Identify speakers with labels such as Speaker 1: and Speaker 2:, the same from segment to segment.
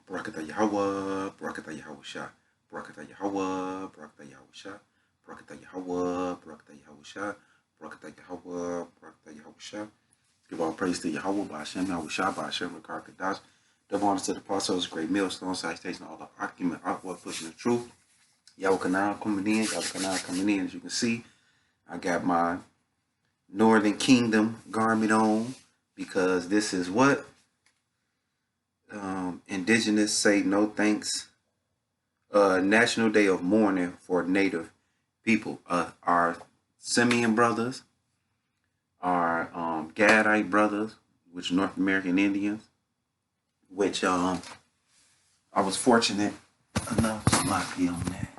Speaker 1: Barakatah Yahweh, Barakatah Yahweh, Barakatah Yahweh, Barakatah Yahweh, Barakatah Yahweh, Barakatah Yahweh, Barakatah Yahweh, Barakatah Yahweh. Give all praise to Yahweh, Ba'ashem, Yahweh Shah, Ba'ashem, Rakar Kadash. Double honors to the apostles, great millstone, citation, all the argument, artwork, pushing the truth. Yahweh Kanal coming in, Yahweh Kanal coming in. As you can see, I got my Northern Kingdom garment on because this is what? Indigenous say no thanks. National Day of Mourning for Native people. Our Simeon brothers, our Gadite brothers, which North American Indians, which I was fortunate enough to lock in on that.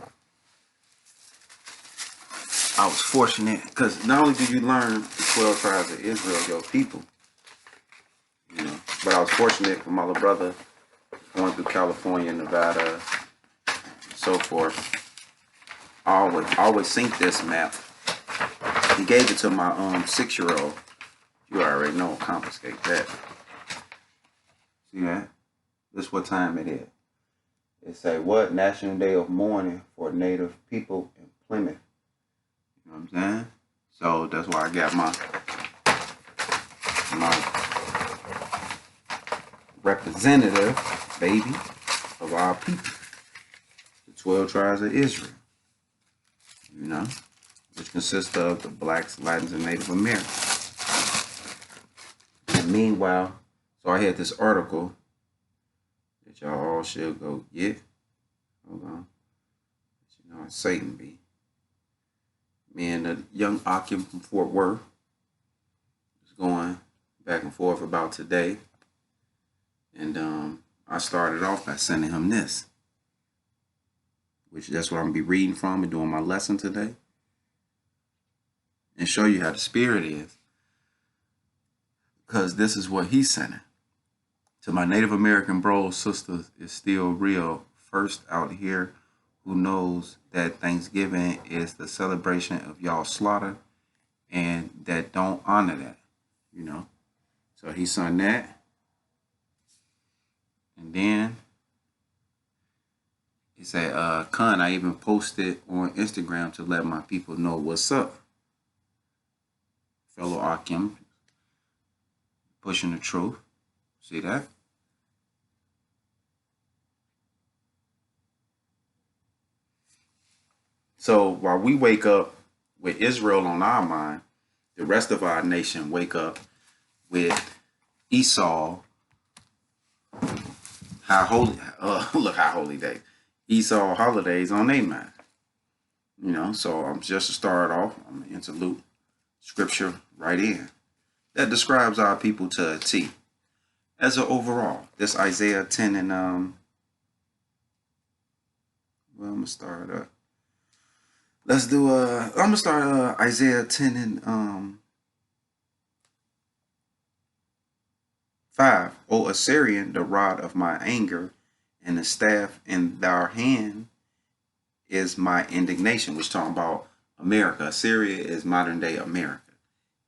Speaker 1: I was fortunate because not only do you learn the 12 tribes of Israel, your people, you know, but I was fortunate for my little brother going through California, Nevada, so forth. I always seen this map. He gave it to my 6-year-old. You already know, confiscate that. See that? This is what time it is. It say what? National Day of Mourning for Native people in Plymouth. You know what I'm saying? So that's why I got my representative, baby, of our people. The 12 tribes of Israel. You know? Which consists of the blacks, Latins, and Native Americans. And meanwhile, so I had this article that y'all all should go get. Hold on. You know how Satan be. Me and the young Akim from Fort Worth was going back and forth about today. And I started off by sending him this. Which that's what I'm going to be reading from and doing my lesson today. And show you how the spirit is. Because this is what he's sending. To my Native American bros, sisters, is still real. First out here who knows that Thanksgiving is the celebration of y'all slaughter and that don't honor that, you know. So he sent that. And then he said, Khan, I even posted on Instagram to let my people know what's up. Fellow Akim, pushing the truth. See that? So while we wake up with Israel on our mind, the rest of our nation wake up with Esau. High holy, look, high holy day. Esau holidays on their mind. You know, so I'm just to start off, I'm going to interlude scripture right in. That describes our people to a T. As an overall, this Isaiah 10 and, well, I'm going to start up. Let's do, I'm going to start Isaiah 10 and 5. O Assyrian, the rod of my anger, and the staff in thy hand is my indignation, which talking about America. Assyria is modern day America.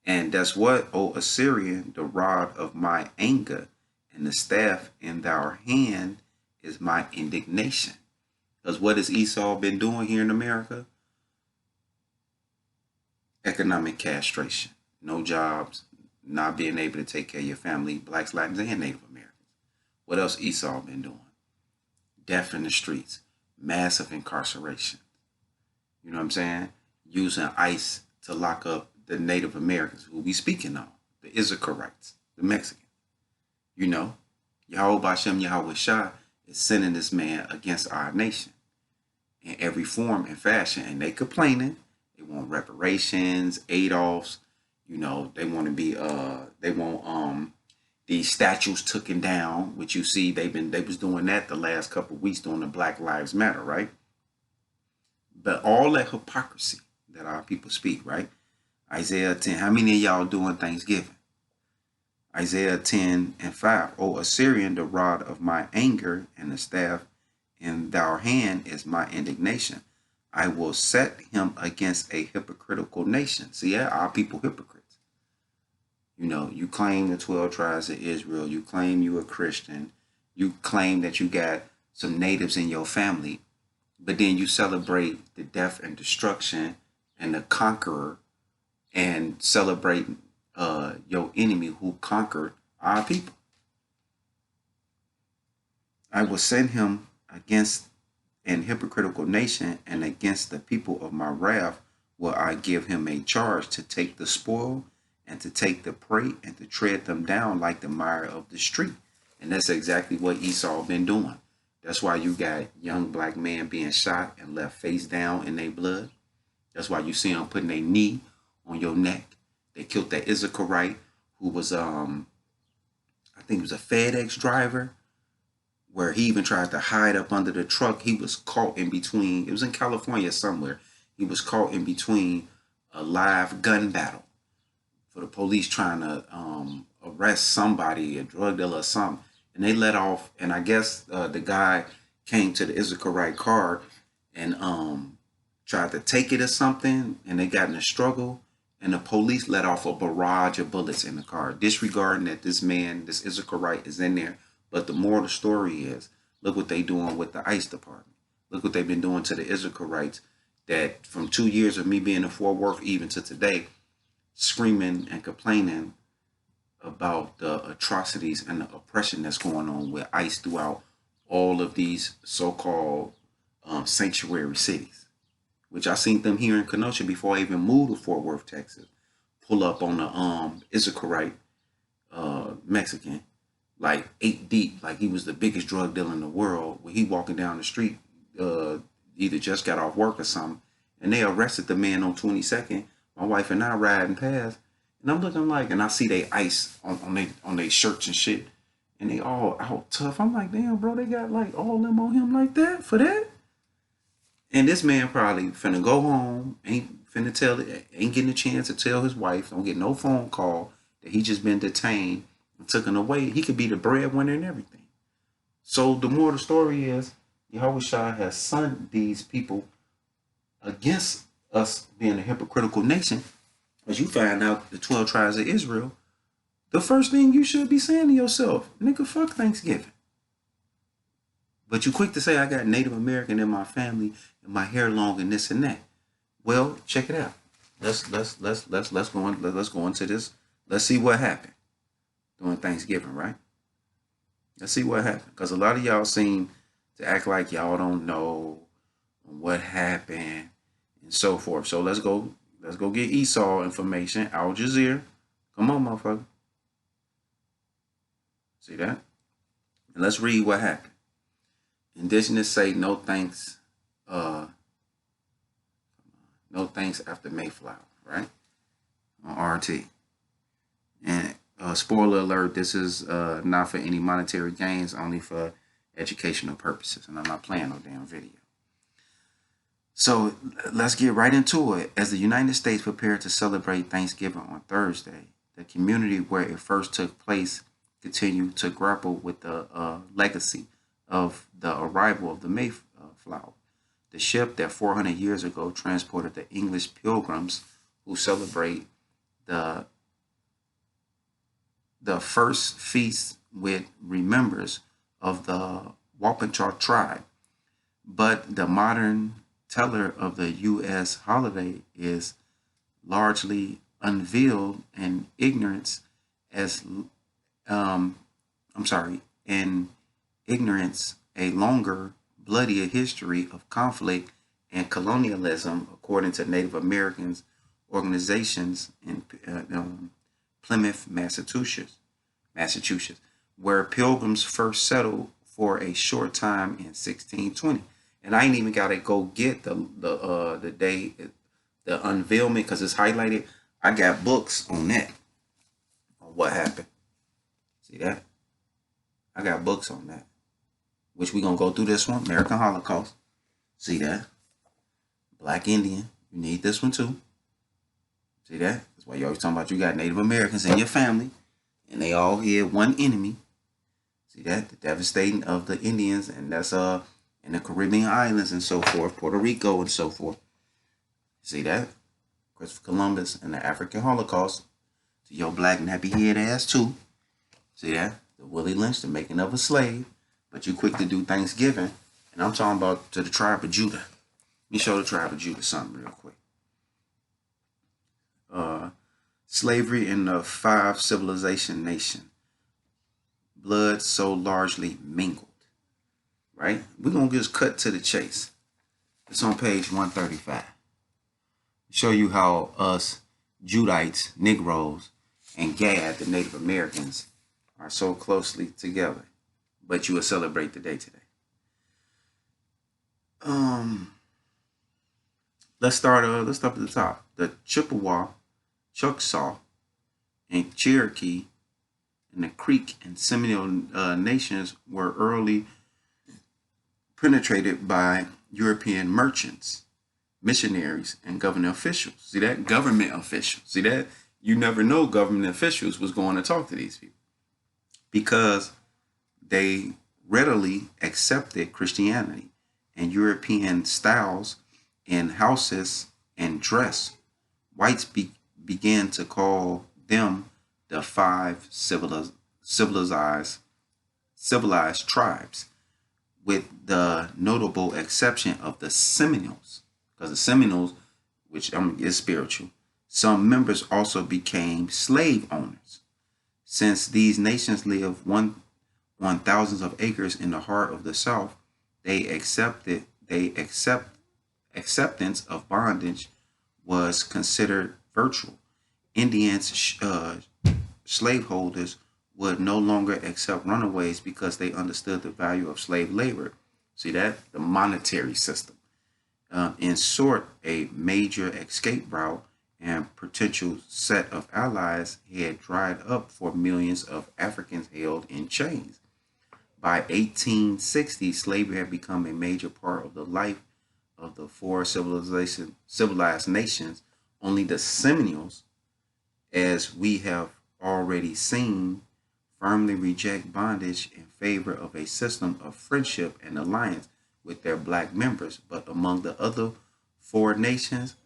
Speaker 1: And that's what, O Assyrian, the rod of my anger, and the staff in thy hand is my indignation. Because what has Esau been doing here in America? Economic castration. No jobs, not being able to take care of your family, blacks, Latins, and Native Americans. What else Esau been doing? Death in the streets, massive incarceration. You know what I'm saying? Using ICE to lock up the Native Americans who we speaking of, the Israelites, the Mexicans. You know, Yahweh Ba'ashem Yahweh Shah is sending this man against our nation in every form and fashion, and they complaining. They want reparations, aid-offs. You know, they want to be they want these statues taken down, which you see they was doing that the last couple of weeks during the Black Lives Matter, right? But all that hypocrisy that our people speak, right? Isaiah 10, how many of y'all doing Thanksgiving? Isaiah 10 and 5. O Assyrian, the rod of my anger, and the staff in thy hand is my indignation. I will set him against a hypocritical nation. See, yeah, our people hypocrites. You know, you claim the 12 tribes of Israel. You claim you a Christian. You claim that you got some natives in your family, but then you celebrate the death and destruction and the conqueror and celebrate your enemy who conquered our people. I will send him against an hypocritical nation, and against the people of my wrath will I give him a charge to take the spoil and to take the prey and to tread them down like the mire of the street. And that's exactly what Esau been doing. That's why you got young black men being shot and left face down in their blood. That's why you see them putting a knee on your neck. They killed that Issacharite who was I think he was a FedEx driver, where he even tried to hide up under the truck. He was caught in between. It was in California somewhere. He was caught in between a live gun battle for the police trying to arrest somebody, a drug dealer or something. And they let off, and I guess the guy came to the Issacharite car and tried to take it or something, and they got in a struggle, and the police let off a barrage of bullets in the car, disregarding that this man, this Issacharite, is in there. But the moral of the story is, look what they doing with the ICE department. Look what they've been doing to the Issacharites, that from 2 years of me being in Fort Worth even to today, screaming and complaining about the atrocities and the oppression that's going on with ICE throughout all of these so-called sanctuary cities, which I seen them here in Kenosha before I even moved to Fort Worth, Texas. Pull up on the Issacharite Mexican, like 8 deep, like he was the biggest drug dealer in the world. When he walking down the street, either just got off work or something, and they arrested the man on 22nd. My wife and I riding past, and I'm looking like, and I see they ICE on they shirts and shit, and they all out tough. I'm like, damn, bro, they got like all them on him like that for that. And this man probably finna go home, ain't finna tell it, ain't getting a chance to tell his wife, don't get no phone call that he just been detained and taken away. He could be the breadwinner and everything. So the more the story is, Yahushua has sent these people against us being a hypocritical nation. As you find out the 12 tribes of Israel, the first thing you should be saying to yourself, nigga, fuck Thanksgiving. But you quick to say I got Native American in my family and my hair long and this and that. Well, check it out. Let's go into this. Let's see what happened during Thanksgiving, right? Let's see what happened. Because a lot of y'all seem to act like y'all don't know what happened and so forth. So let's go get Esau information. Al Jazeera. Come on, motherfucker. See that? And let's read what happened. Indigenous say no thanks, no thanks after Mayflower, right? On RT. And spoiler alert, this is not for any monetary gains, only for educational purposes. And I'm not playing no damn video. So let's get right into it. As the United States prepared to celebrate Thanksgiving on Thursday, the community where it first took place continued to grapple with the legacy of the arrival of the Mayflower, the ship that 400 years ago transported the English pilgrims who celebrate the first feast with remembrance of the Wapancha tribe. But the modern teller of the U.S. holiday is largely unveiled in ignorance as in ignorance a longer, bloodier history of conflict and colonialism, according to Native Americans organizations in Plymouth, Massachusetts, where pilgrims first settled for a short time in 1620. And I ain't even gotta go get the day, the unveilment, because it's highlighted. I got books on that, on what happened. See that? I got books on that, which we're going to go through this one. American Holocaust. See that? Black Indian. You need this one too. See that? That's why you always talking about you got Native Americans in your family, and they all had one enemy. See that? The devastating of the Indians, and that's in the Caribbean islands and so forth, Puerto Rico and so forth. See that? Christopher Columbus and the African Holocaust. To your black nappy head ass too. See that? The Willie Lynch, the making of a slave. but you quick to do Thanksgiving, and I'm talking about to the tribe of Judah. Let me show the tribe of Judah something real quick. Slavery in the 5 civilization nation. Blood so largely mingled. Right? We're going to just cut to the chase. It's on page 135. Show you how us Judites, Negroes, and Gad, the Native Americans, are so closely together. But you will celebrate the day today. Let's start at the top. The Chippewa, Choctaw, and Cherokee, and the Creek and Seminole nations were early penetrated by European merchants, missionaries, and government officials. See that? Government officials. See that? You never know government officials was going to talk to these people because they readily accepted Christianity and European styles in houses and dress. Whites began to call them the 5 civilized tribes, with the notable exception of the Seminoles, because the Seminoles, which is spiritual, some members also became slave owners. Since these nations live on thousands of acres in the heart of the South, acceptance of bondage was considered virtual. Indians, slaveholders, would no longer accept runaways because they understood the value of slave labor. See that? The monetary system. In short, a major escape route and potential set of allies had dried up for millions of Africans held in chains. By 1860, slavery had become a major part of the life of the 4 civilized nations. Only the Seminoles, as we have already seen, firmly reject bondage in favor of a system of friendship and alliance with their black members. But among the other 4 nations,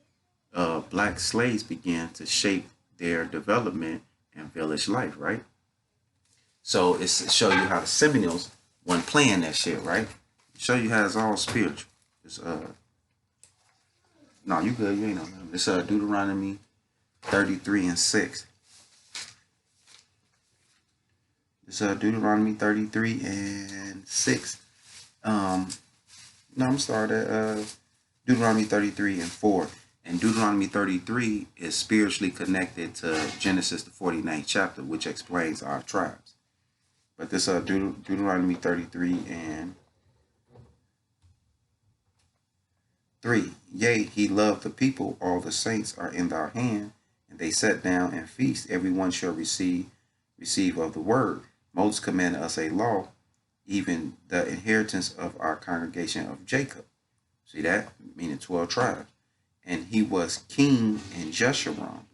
Speaker 1: black slaves began to shape their development and village life, right? So it's to show you how the Seminoles weren't playing that shit, right? Show you how it's all spiritual. It's no, you good, you ain't on nothing. It's Deuteronomy 33 and 6. It's Deuteronomy 33 and 6. No, I'm gonna start at Deuteronomy 33 and 4. And Deuteronomy 33 is spiritually connected to Genesis, the 49th chapter, which explains our tribes. But this Deuteronomy 33 and 3. Yea, he loved the people, all the saints are in thy hand, and they sat down and feast, every one shall receive of the word. Moses commanded us a law, even the inheritance of our congregation of Jacob. See that? Meaning 12 tribes. And he was king in Jeshurun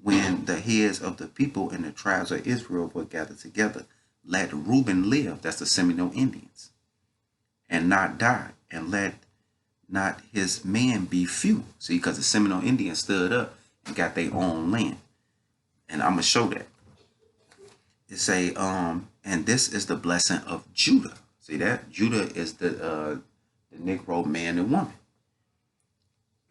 Speaker 1: when the heads of the people and the tribes of Israel were gathered together. Let Reuben live, that's the Seminole Indians, and not die, and let not his men be few. See, because the Seminole Indians stood up and got their own land. And I'm going to show that. It say, and this is the blessing of Judah. See that? Judah is the Negro man and woman.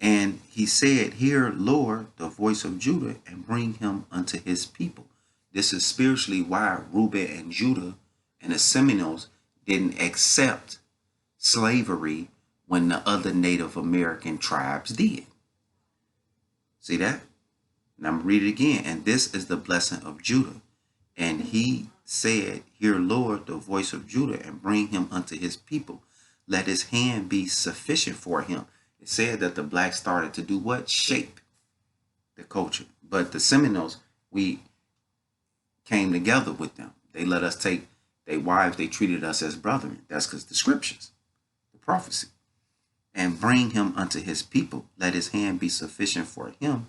Speaker 1: And he said, hear, Lord, the voice of Judah, and bring him unto his people. This is spiritually why Reuben and Judah and the Seminoles didn't accept slavery when the other Native American tribes did. See that? And I'm going to read it again. And this is the blessing of Judah. And he said, hear, Lord, the voice of Judah, and bring him unto his people. Let his hand be sufficient for him. It said that the blacks started to do what? Shape the culture. But the Seminoles, we came together with them. They let us take their wives. They treated us as brethren. That's because the scriptures, the prophecy. And bring him unto his people. Let his hand be sufficient for him,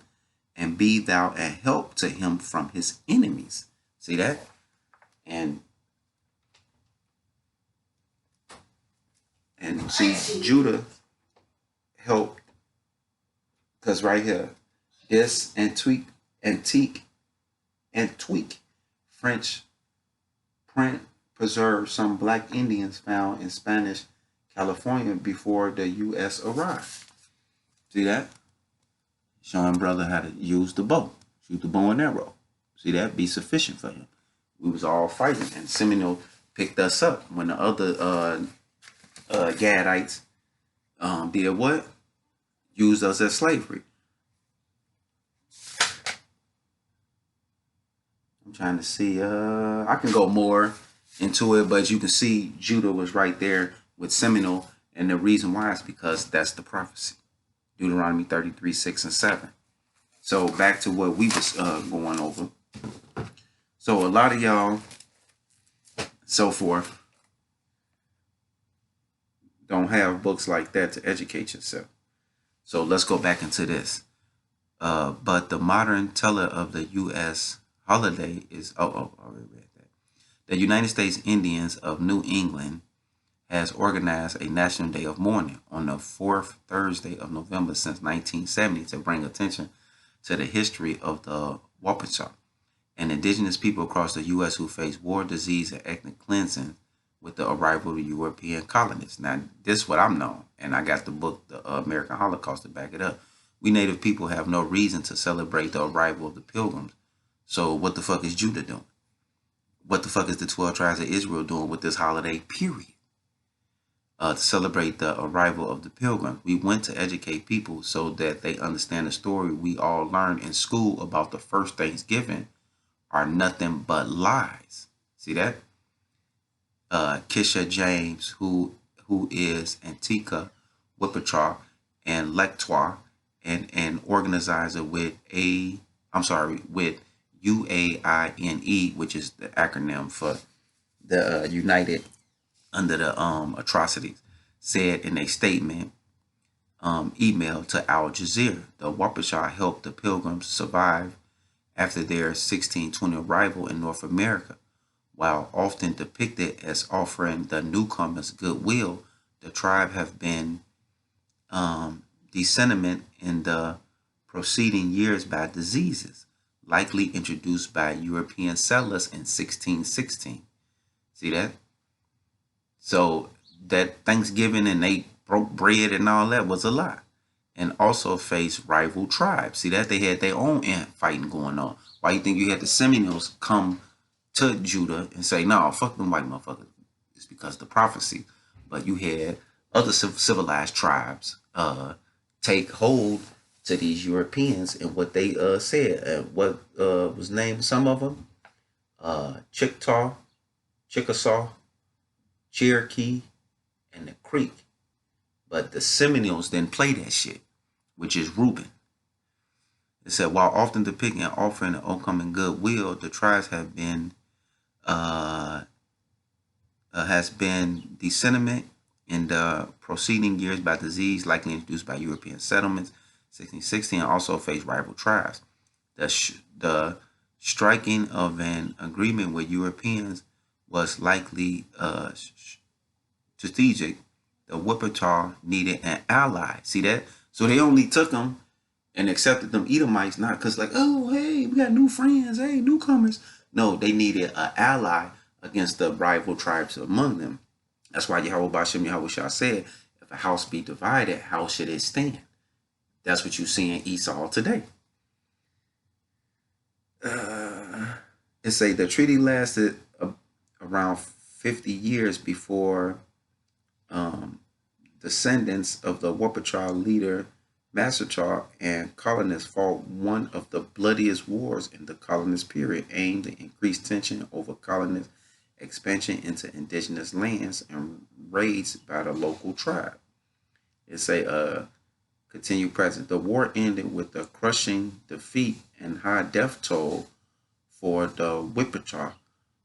Speaker 1: and be thou a help to him from his enemies. See that? And see, Judah helped, because right here, this and tweak French preserved some black Indians found in Spanish California before the U.S. arrived. See that? Showing brother how to use the bow, shoot the bow and arrow. See that? Be sufficient for him. We was all fighting, and Seminole picked us up when the other Gadites did what? Used us as slavery. I'm trying to see. I can go more into it, but you can see Judah was right there with Seminole, and the reason why is because that's the prophecy. Deuteronomy 33, 6 and 7. So back to what we was going over. So a lot of y'all, so forth, don't have books like that to educate yourself. So let's go back into this. But the modern teller of the U.S. holiday is, I already read that. The United States Indians of New England has organized a National Day of Mourning on the fourth Thursday of November since 1970 to bring attention to the history of the Wapachak, and indigenous people across the U.S. who faced war, disease, and ethnic cleansing with the arrival of the European colonists. Now, this is what I'm known, and I got the book, The American Holocaust, to back it up. We Native people have no reason to celebrate the arrival of the Pilgrims. So what the fuck is Judah doing? What the fuck is the 12 tribes of Israel doing with this holiday, period? To celebrate the arrival of the Pilgrims. We went to educate people so that they understand the story we all learned in school about the first Thanksgiving are nothing but lies. See that? Kisha James, who is Antika Wippatraw and Lectoire, and an organizer with with UAINE, which is the acronym for the United under the atrocities, said in a statement email to Al Jazeera, the Wapachak helped the Pilgrims survive after their 1620 arrival in North America. While often depicted as offering the newcomers goodwill, the tribe have been decimated in the preceding years by diseases, likely introduced by European settlers in 1616. See that? So that Thanksgiving and they broke bread and all that was a lie. And also faced rival tribes. See that? They had their own fighting going on. Why you think you had the Seminoles come to Judah and say, no, fuck them white motherfuckers? It's because of the prophecy. But you had other civilized tribes take hold to these Europeans and what they said. What was named some of them? Chickasaw, Cherokee, and the Creek. But the Seminoles didn't play that shit, which is Reuben. It said, while often depicting and offering an oncoming goodwill, the tribes have been has been decimated in the preceding years by disease likely introduced by European settlements. 1616 also faced rival tribes. The striking of an agreement with Europeans was likely strategic. The Wippatraw needed an ally. See that? So they only took them and accepted them Edomites, not because like, oh, hey, we got new friends, hey, newcomers. No, they needed an ally against the rival tribes among them. That's why Yahweh Bashem Yahweh said, if a house be divided, how should it stand? That's what you see in Esau today. It say the treaty lasted around 50 years before descendants of the Wapachak leader Massachar and colonists fought one of the bloodiest wars in the colonist period, aimed at increased tension over colonist expansion into indigenous lands and raids by the local tribe. It's a continued present. The war ended with a crushing defeat and high death toll for the Wippatraw,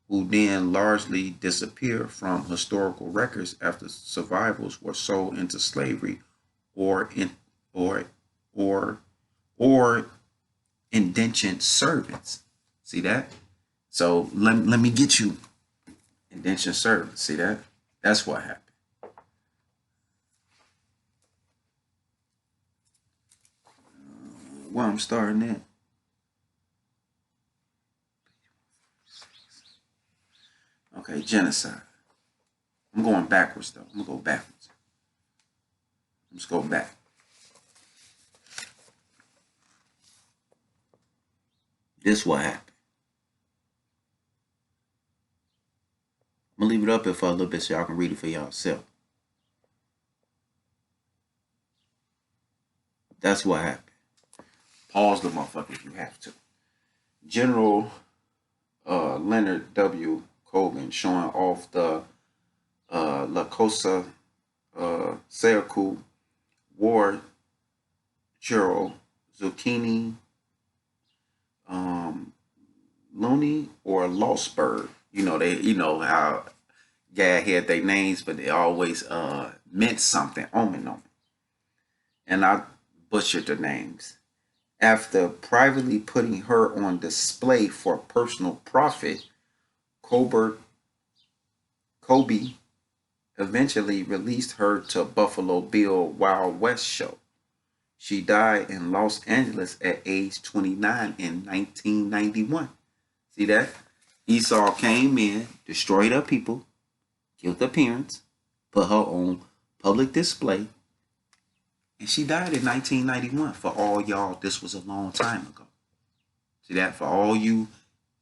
Speaker 1: who then largely disappeared from historical records after survivors were sold into slavery or indentured servants. See that? So let me get you indentured servants. See that? That's what happened. Where I'm starting at. Okay, genocide. I'm going backwards though. I'm gonna go backwards. Let's go back. This what happened. I'm gonna leave it up here for a little bit so y'all can read it for yourself. That's what happened. Pause the motherfucker if you have to. General Leonard W. Colgan showing off the La Cosa Seacu War Churro Zucchini Looney or Lostberg. You know how Gad had their names, but they always meant something, omen. And I butchered the names. After privately putting her on display for personal profit, Colbert Kobe eventually released her to Buffalo Bill Wild West show. She died in Los Angeles at age 29 in 1991. See that? Esau came in, destroyed her people, killed her parents, put her on public display, and she died in 1991. For all y'all, this was a long time ago. See that? For all you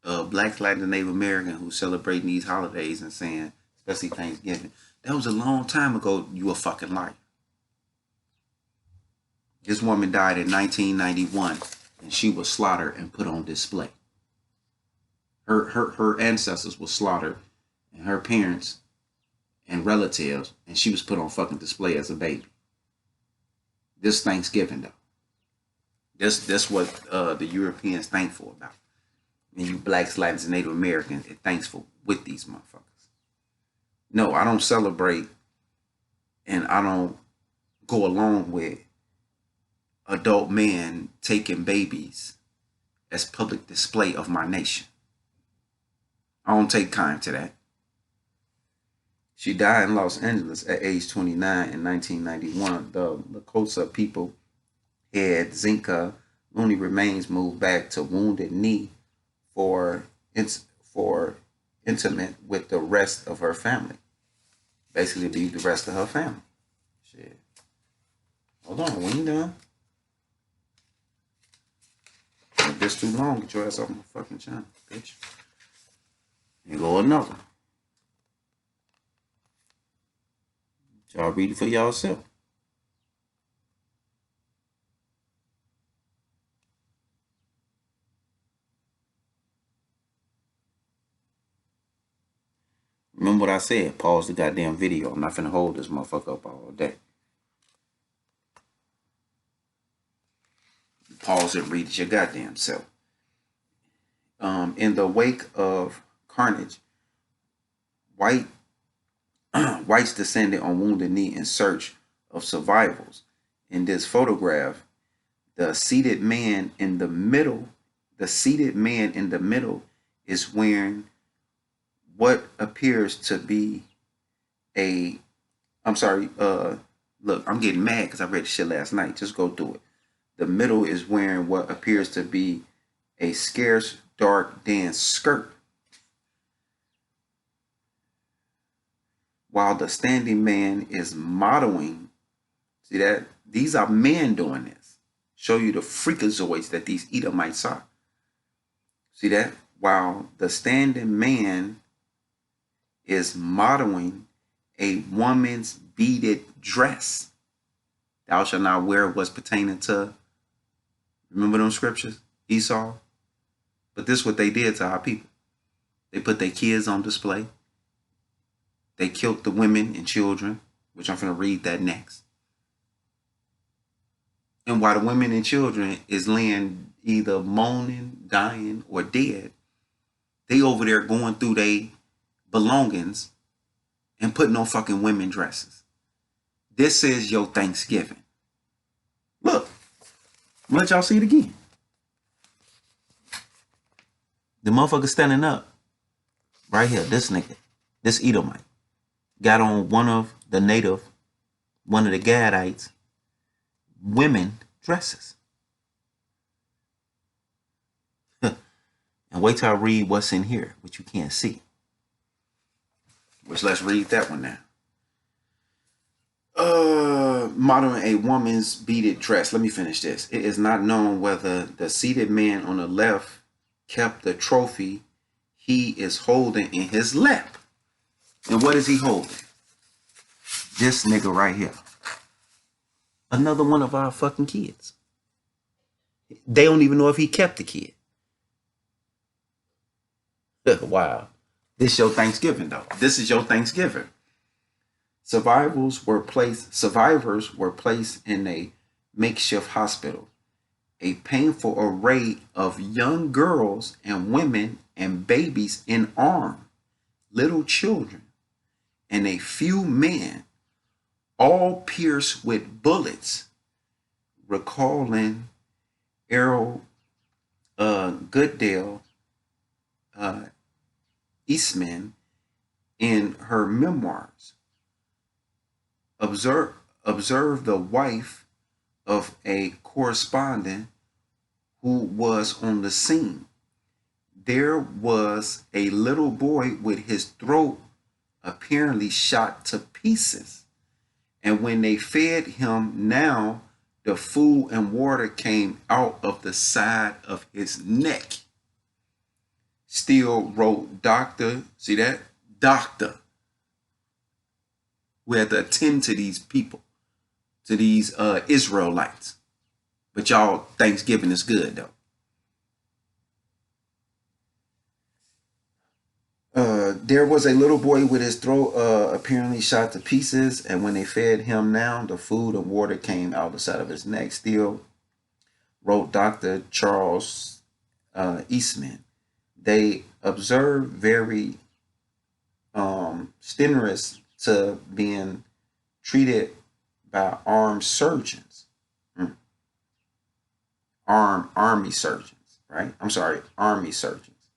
Speaker 1: Black, Latin, and Native American who celebrating these holidays and saying, especially Thanksgiving, that was a long time ago. You a fucking liar. This woman died in 1991, and she was slaughtered and put on display. Her ancestors were slaughtered, and her parents and relatives, and she was put on fucking display as a baby. This Thanksgiving though. This what the Europeans thankful about. And you blacks, Latins, and Native Americans are thankful with these motherfuckers. No, I don't celebrate and I don't go along with adult men taking babies as public display of my nation. I don't take kind to that. She died in Los Angeles at age 29 in 1991. The Lakota people had Zinka Looney remains moved back to Wounded Knee for intimate with the rest of her family. Basically, leave the rest of her family. Shit. Hold on, we ain't done. If this too long, get your ass off my fucking channel, bitch. And go another. Y'all read it for yourself. Remember what I said. Pause the goddamn video. I'm not finna hold this motherfucker up all day. Pause it, read it your goddamn self. In the wake of carnage, whites descended on Wounded Knee in search of survivals. In this photograph, the seated man in the middle is wearing what appears to be a look, I'm getting mad because I read the shit last night. Just go through it. The middle is wearing what appears to be a scarce dark dance skirt, while the standing man is modeling. See that? These are men doing this. Show you the freakazoids that these Edomites are. See that? While the standing man is modeling a woman's beaded dress. Thou shalt not wear what's pertaining to, remember them scriptures, Esau? But this is what they did to our people. They put their kids on display. They killed the women and children, which I'm going to read that next. And while the women and children is laying either moaning, dying, or dead, they over there going through their belongings and putting on fucking women dresses. This is your Thanksgiving. Look, let y'all see it again. The motherfucker standing up right here, this nigga, this Edomite, got on one of the Gadites women dresses. And wait till I read what's in here, which you can't see. Which let's read that one now. Modeling a woman's beaded dress. Let me finish this. It is not known whether the seated man on the left kept the trophy he is holding in his lap. And what is he holding? This nigga right here. Another one of our fucking kids. They don't even know if he kept the kid. Wow. This your Thanksgiving though. This is your Thanksgiving. Survivors were placed in a makeshift hospital. A painful array of young girls and women and babies in arms, little children, and a few men, all pierced with bullets, recalling Errol Goodale Eastman in her memoirs. Observe the wife of a correspondent who was on the scene. There was a little boy with his throat apparently shot to pieces. And when they fed him now, the food and water came out of the side of his neck. Still wrote doctor, see that? Doctor, who had to attend to these people, to these Israelites. But y'all, Thanksgiving is good though. There was a little boy with his throat apparently shot to pieces, and when they fed him now, the food and water came out the side of his neck. Still, wrote Dr. Charles Eastman. They observed very strenuous to being treated by armed surgeons, army surgeons, right? I'm sorry, army surgeons,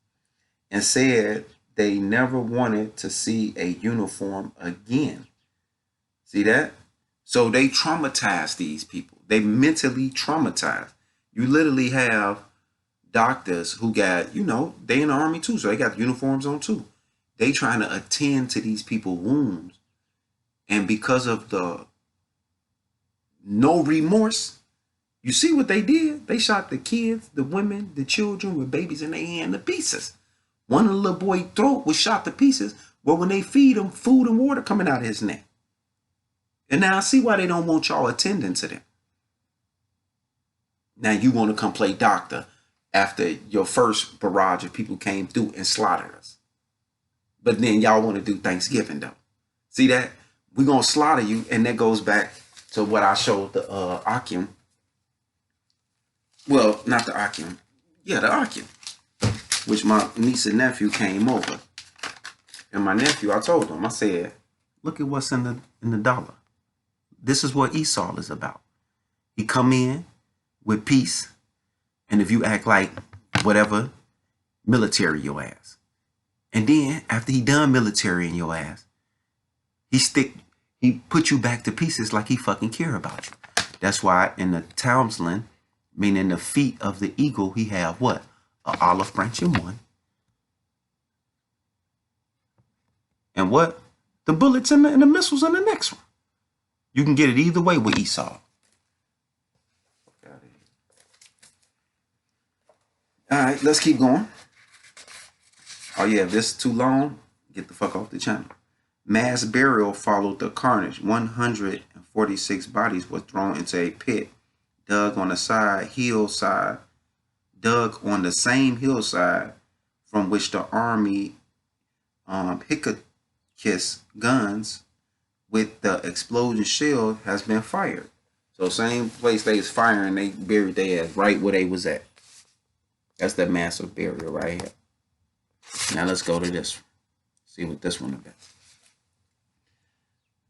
Speaker 1: and said they never wanted to see a uniform again. See that? So they traumatized these people. They mentally traumatized. You literally have doctors who got, they in the army too, so they got uniforms on too. They trying to attend to these people's wounds. And because of the no remorse, you see what they did? They shot the kids, the women, the children with babies in their hand to pieces. One of the little boy's throat was shot to pieces. Well, when they feed him, food and water coming out of his neck. And now I see why they don't want y'all attending to them. Now you want to come play doctor after your first barrage of people came through and slaughtered us. But then y'all want to do Thanksgiving though. See that? We're going to slaughter you. And that goes back to what I showed the Akim. Well, not the Akim. Yeah, the Akim. Which my niece and nephew came over. And my nephew, I told him, I said, look at what's in the dollar. This is what Esau is about. He come in with peace. And if you act like whatever, military your ass. And then after he done military in your ass, he put you back to pieces like he fucking care about you. That's why in the Townsland, meaning the feet of the eagle, he have what? An olive branch in one. And what? The bullets and the missiles in the next one. You can get it either way with Esau. All right, let's keep going. Oh yeah, if this is too long, get the fuck off the channel. Mass burial followed the carnage. 146 bodies were thrown into a pit dug on the same hillside from which the army Hickakiss guns with the explosion shell has been fired. So same place they was firing, they buried their ass right where they was at. That's that massive burial right here. Now let's go to this one. See what this one about.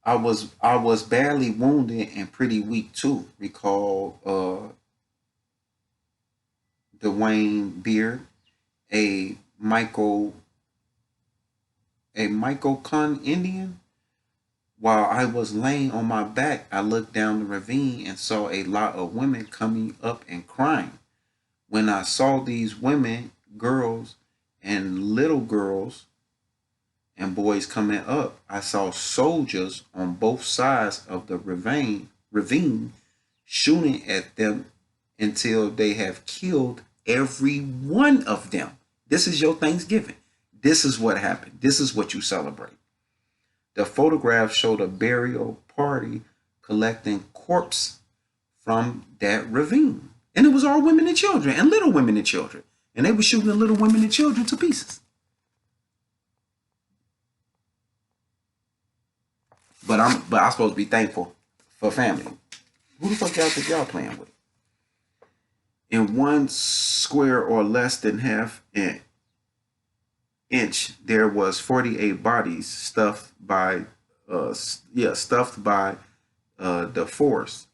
Speaker 1: I was badly wounded and pretty weak too. Recall Dwayne Beard, a Michael Kun Indian. While I was laying on my back, I looked down the ravine and saw a lot of women coming up and crying. When I saw these women, girls, and little girls and boys coming up, I saw soldiers on both sides of the ravine shooting at them until they have killed every one of them. This is your Thanksgiving. This is what happened. This is what you celebrate. The photograph showed a burial party collecting corpse from that ravine. And it was all women and children and little women and children. And they were shooting the little women and children to pieces. But I'm supposed to be thankful for family. Who the fuck y'all think y'all playing with? In 1 square or less than half an inch, there was 48 bodies stuffed by the force.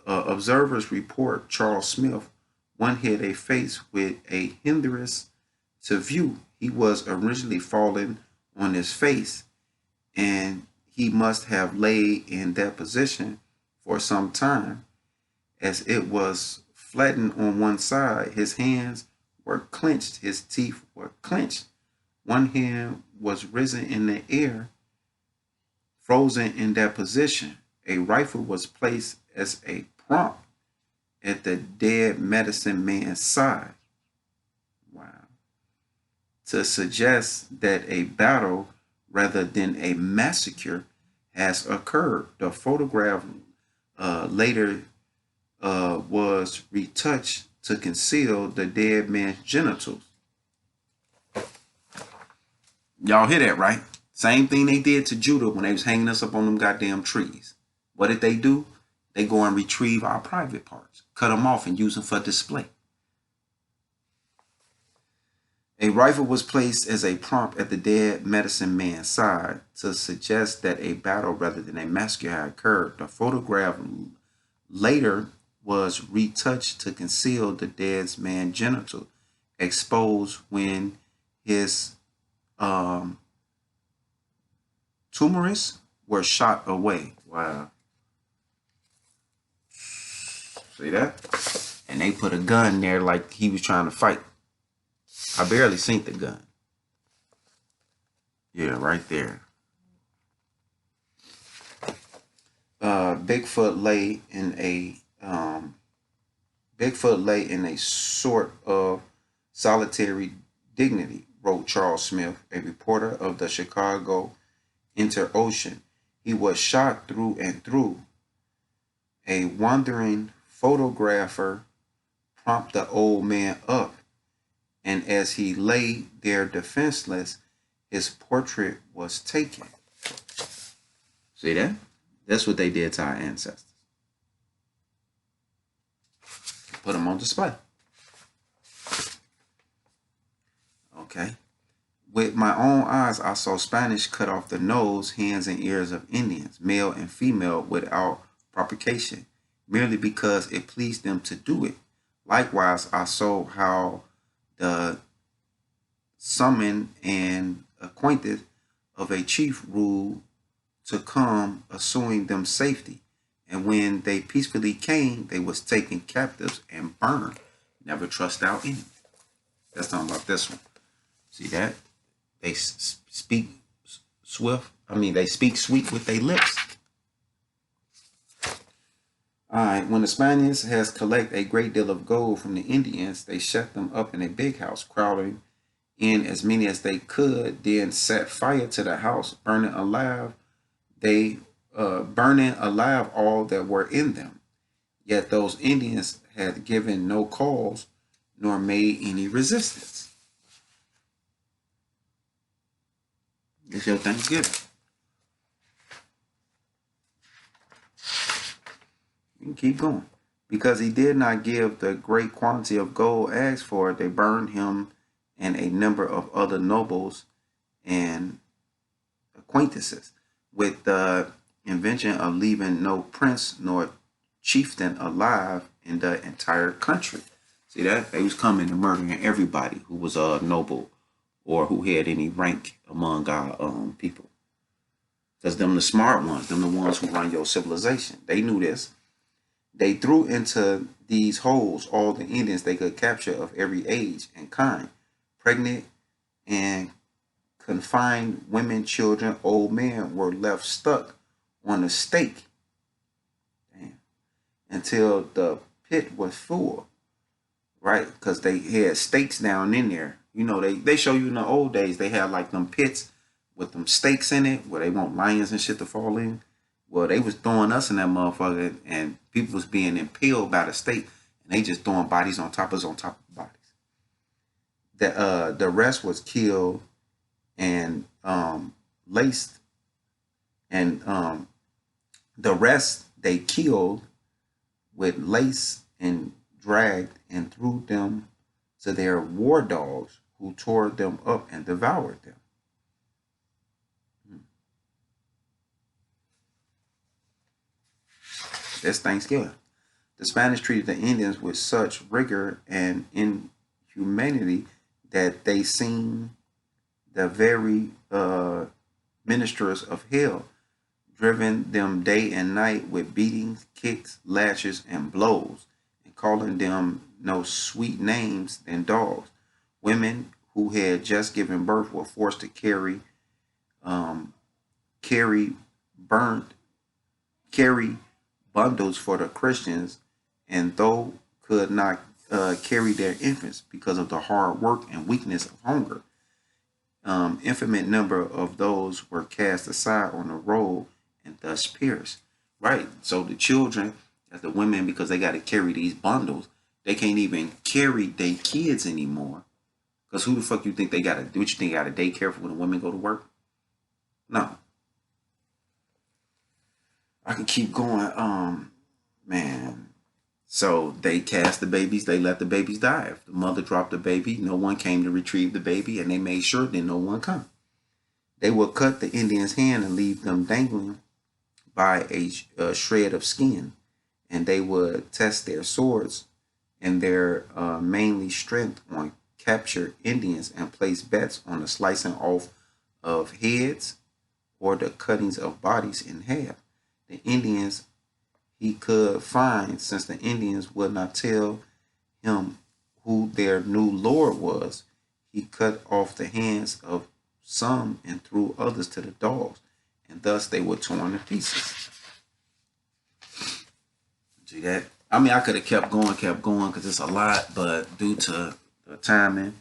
Speaker 1: Observers report Charles Smith one hit a face with a hindrance to view. He was originally falling on his face, and he must have laid in that position for some time, as it was flattened on one side. His hands were clenched, his teeth were clenched. One hand was risen in the air, frozen in that position. A rifle was placed as a prompt at the dead medicine man's side. Wow. To suggest that a battle rather than a massacre has occurred. The photograph later was retouched to conceal the dead man's genitals. Y'all hear that, right? Same thing they did to Judah when they was hanging us up on them goddamn trees. What did they do? They go and retrieve our private parts, cut them off and use them for display. A rifle was placed as a prompt at the dead medicine man's side to suggest that a battle rather than a massacre had occurred. The photograph later was retouched to conceal the dead man's genital, exposed when his tumors were shot away. Wow. See that? And they put a gun there like he was trying to fight. I barely seen the gun. Yeah, right there. Bigfoot lay in a sort of solitary dignity, wrote Charles Smith, a reporter of the Chicago Inter-Ocean. He was shot through and through. A wandering photographer propped the old man up, and as he lay there defenseless, his portrait was taken. See that? That's what they did to our ancestors. Put them on display. Okay. With my own eyes, I saw Spanish cut off the nose, hands, and ears of Indians, male and female, without provocation, merely because it pleased them to do it. Likewise, I saw how the summoned and acquainted of a chief ruled to come, assuring them safety. And when they peacefully came, they was taken captives and burned. Never trust our enemy. That's talking about this one. See that? They speak swift. They speak sweet with their lips. All right. When the Spaniards has collected a great deal of gold from the Indians, they shut them up in a big house, crowding in as many as they could, then set fire to the house, burning alive all that were in them. Yet those Indians had given no cause nor made any resistance. It's your Thanksgiving. You can keep going. Because he did not give the great quantity of gold asked for, they burned him and a number of other nobles and acquaintances, with the invention of leaving no prince nor chieftain alive in the entire country. See that? They was coming and murdering everybody who was a noble or who had any rank among our people. Because them the smart ones, them the ones who run your civilization. They knew this. They threw into these holes all the Indians they could capture of every age and kind, pregnant and confined women, children, old men were left stuck on a stake, damn, until the pit was full, right? Because they had stakes down in there. You know, they show you in the old days, they had like them pits with them stakes in it where they want lions and shit to fall in. Well, they was throwing us in that motherfucker, and people was being impaled by the stake, and they just throwing bodies on top of us on top of bodies. The rest was killed and laced, and the rest they killed with lace and dragged and threw them to their war dogs, who tore them up and devoured them. That's Thanksgiving. The Spanish treated the Indians with such rigor and inhumanity that they seemed the very ministers of hell, driven them day and night with beatings, kicks, lashes, and blows, and calling them no sweet names than dogs. Women who had just given birth were forced to um, carry burnt, carry bundles for the Christians, and though could not carry their infants because of the hard work and weakness of hunger. Infinite number of those were cast aside on the road and thus pierced. Right. So the children, as the women, because they got to carry these bundles, they can't even carry their kids anymore. Because who the fuck you think they got to do? What you think they got a daycare for when the women go to work? No. I can keep going. Man. So they cast the babies, they let the babies die. If the mother dropped the baby, no one came to retrieve the baby, and they made sure that no one come. They would cut the Indian's hand and leave them dangling by a shred of skin, and they would test their swords and their mainly strength on captured Indians and place bets on the slicing off of heads or the cuttings of bodies in half. The Indians he could find, since the Indians would not tell him who their new lord was, he cut off the hands of some and threw others to the dogs, and thus they were torn to pieces. See that? I mean, I could have kept going, because it's a lot, but due to the timing,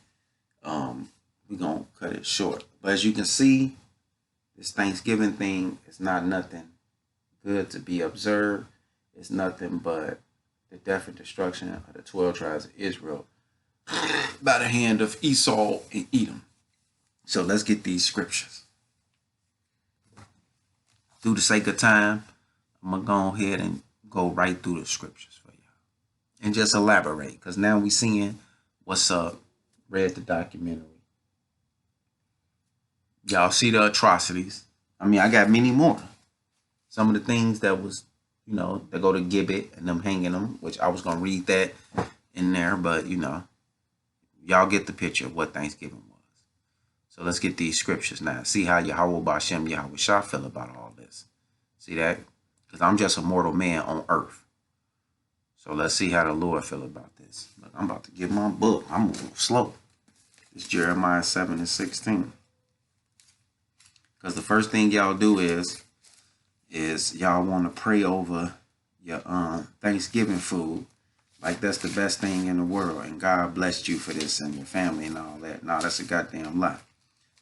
Speaker 1: we're gonna cut it short. But as you can see, this Thanksgiving thing is not nothing good to be observed. It's nothing but the death and destruction of the 12 tribes of Israel by the hand of Esau and Edom. So let's get these scriptures. Through the sake of time, I'm going to go ahead and go right through the scriptures for y'all and just elaborate, because now we seeing what's up. Read the documentary. Y'all see the atrocities. I mean, I got many more. Some of the things that was, they go to Gibbet and them hanging them, which I was going to read that in there, but, y'all get the picture of what Thanksgiving was. So let's get these scriptures now. See how Yahweh Bashem Yahweh Shah feel about all this. See that? Because I'm just a mortal man on earth. So let's see how the Lord feel about this. Look, I'm about to get my book. I'm moving slow. It's Jeremiah 7:16. Because the first thing y'all do is y'all want to pray over your Thanksgiving food like that's the best thing in the world, and God blessed you for this and your family and all that. No, that's a goddamn lie.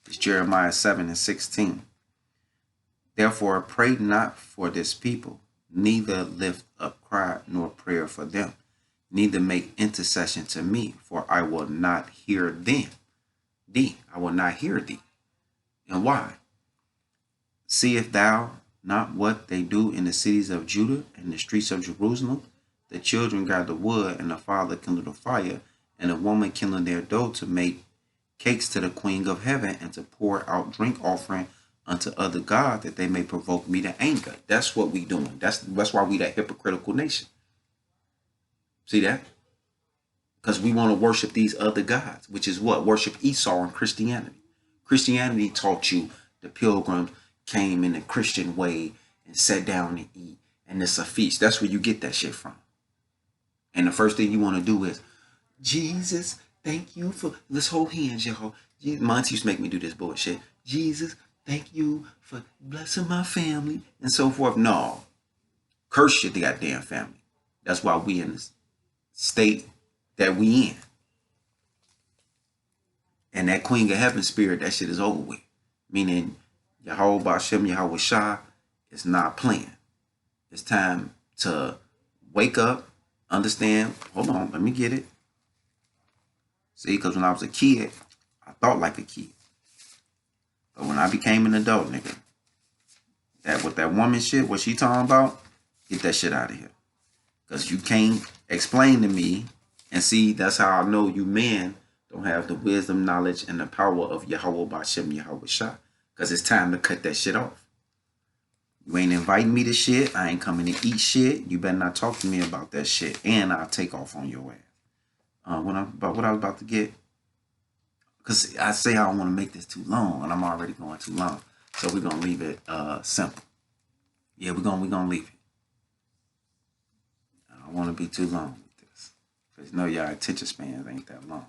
Speaker 1: It's Jeremiah 7:16. Therefore pray not for this people, neither lift up cry nor prayer for them, neither make intercession to me, for I will not hear thee. I will not hear thee. And why? Seest thou not what they do in the cities of Judah and the streets of Jerusalem? The children gather wood, and the father kindle the fire, and the woman kindle their dough to make cakes to the Queen of Heaven, and to pour out drink offering unto other gods, that they may provoke me to anger. That's what we doing. That's why we that hypocritical nation. See that? Because we want to worship these other gods, which is what? Worship Esau in Christianity. Christianity taught you the pilgrims came in the Christian way and sat down and eat, and it's a feast. That's where you get that shit from. And the first thing you want to do is, Jesus, thank you for, let's hold hands, y'all. My auntie used to make me do this bullshit. Jesus, thank you for blessing my family and so forth. No, curse your goddamn family. That's why we in this state that we in. And that Queen of Heaven spirit, that shit is over with. Meaning, Yahweh Bashem, Yahweh Shah is not playing. It's time to wake up, understand. Hold on, let me get it. See, because when I was a kid, I thought like a kid. But when I became an adult, nigga, that with that woman shit, what she talking about, get that shit out of here. Because you can't explain to me, and see, that's how I know you men don't have the wisdom, knowledge, and the power of Yahweh Bashem, Yahweh Shah. Because it's time to cut that shit off. You ain't inviting me to shit. I ain't coming to eat shit. You better not talk to me about that shit. And I'll take off on your ass. What I was about to get. Because I say I don't want to make this too long, and I'm already going too long. So we're going to leave it simple. Yeah, we're gonna leave it. I don't want to be too long with this. Because you know y'all attention spans ain't that long.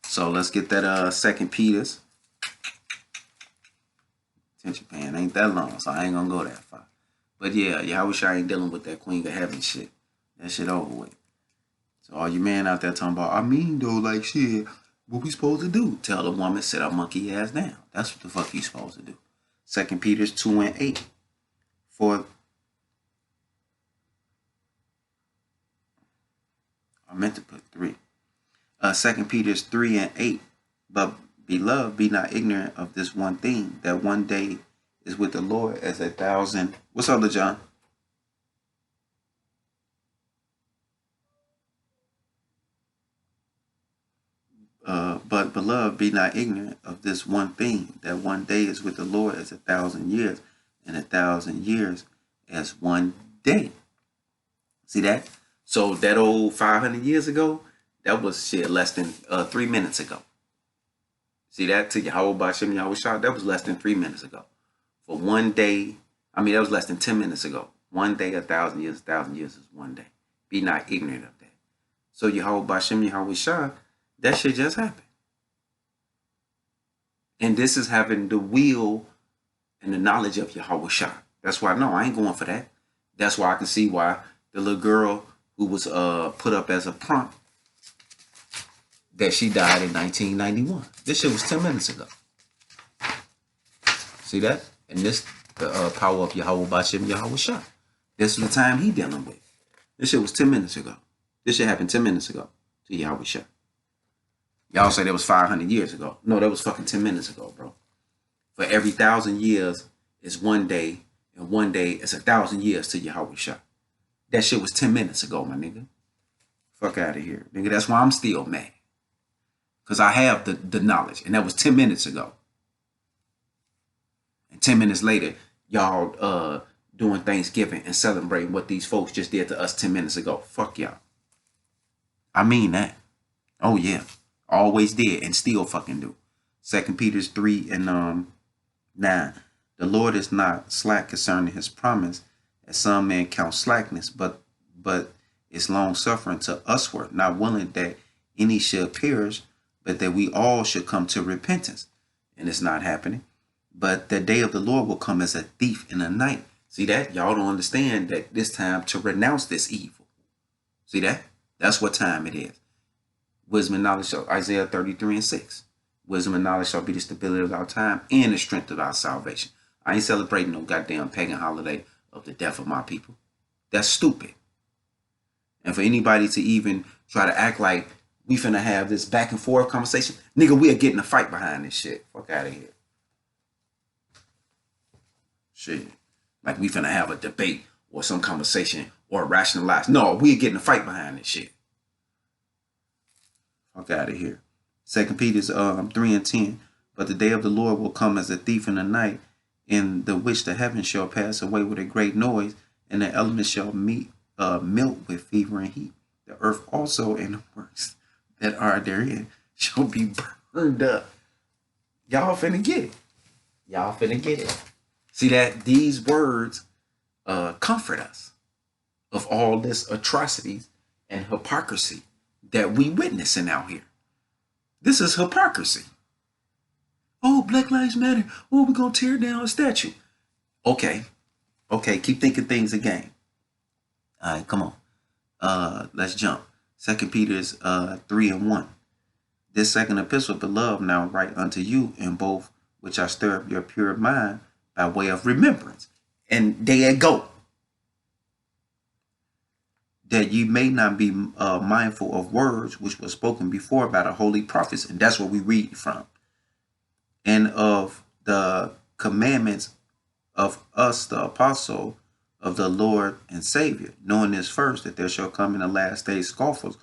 Speaker 1: So let's get that Second Peter's. Attention span ain't that long, so I ain't gonna go that far. But yeah, I wish I ain't dealing with that Queen of Heaven shit. That shit over with. So all you men out there talking about, I mean though, like shit, what we supposed to do? Tell the woman, sit her monkey ass down. That's what the fuck you supposed to do. 2 Peter 2:8. For I meant to put 3. 2 Peter 3:8. But beloved, be not ignorant of this one thing, that one day is with the Lord as 1,000. What's up, LeJohn? But beloved, be not ignorant of this one thing, that one day is with the Lord as 1,000 years, and 1,000 years as one day. See that? So that old 500 years ago, that was shit less than 3 minutes ago. See that? To Yahweh Bashem Yahweh Shah, that was less than 3 minutes ago. For one day, I mean, that was less than 10 minutes ago. One day, 1,000 years, 1,000 years is one day. Be not ignorant of that. So Yahweh Bashem Yahweh Shah, that shit just happened. And this is having the will and the knowledge of Yahweh Shah. That's why, no, I ain't going for that. That's why I can see why the little girl who was put up as a prompt, that she died in 1991. This shit was 10 minutes ago. See that? And this, the power of Yahweh Bashem Yahweh Shah. This was the time he dealing with. This shit was 10 minutes ago. This shit happened 10 minutes ago to Yahweh Shah. Y'all say that was 500 years ago. No, that was fucking 10 minutes ago, bro. For every 1,000 years is one day, and one day is 1,000 years to Yahweh Shah. That shit was 10 minutes ago, my nigga. Fuck out of here. Nigga, that's why I'm still mad. Because I have the knowledge, and that was 10 minutes ago. And 10 minutes later, y'all doing Thanksgiving and celebrating what these folks just did to us 10 minutes ago. Fuck y'all. I mean that. Oh, yeah. Always did and still fucking do. 2 Peter 3:9. The Lord is not slack concerning his promise, as some men count slackness, but is long suffering to usward, not willing that any should perish, but that we all should come to repentance. And it's not happening. But the day of the Lord will come as a thief in the night. See that? Y'all don't understand that this time to renounce this evil. See that? That's what time it is. Wisdom and knowledge shall, Isaiah 33:6. Wisdom and knowledge shall be the stability of our time and the strength of our salvation. I ain't celebrating no goddamn pagan holiday of the death of my people. That's stupid. And for anybody to even try to act like we finna have this back and forth conversation, nigga, we are getting a fight behind this shit. Fuck out of here. Shit. Like we finna have a debate or some conversation or rationalize. No, we are getting a fight behind this shit. Fuck out of here. 2 Peter 3:10. But the day of the Lord will come as a thief in the night, in the which the heavens shall pass away with a great noise, and the elements shall melt with fever and heat. The earth also and the works that are therein shall be burned up. Y'all finna get it. Y'all finna get it. See that? These words comfort us of all this atrocities and hypocrisy that we witnessing out here. This is hypocrisy. Oh, Black Lives Matter. Oh, we're going to tear down a statue. Okay. Okay, keep thinking things again. All right, come on. Let's jump. Second Peter's 3:1. This second epistle, beloved, now write unto you in both which I stir up your pure mind by way of remembrance. And there you go. That ye may not be mindful of words which were spoken before by the holy prophets, and that's what we read from, and of the commandments of us, the apostle of the Lord and Savior, knowing this first, that there shall come in the last days scoffers,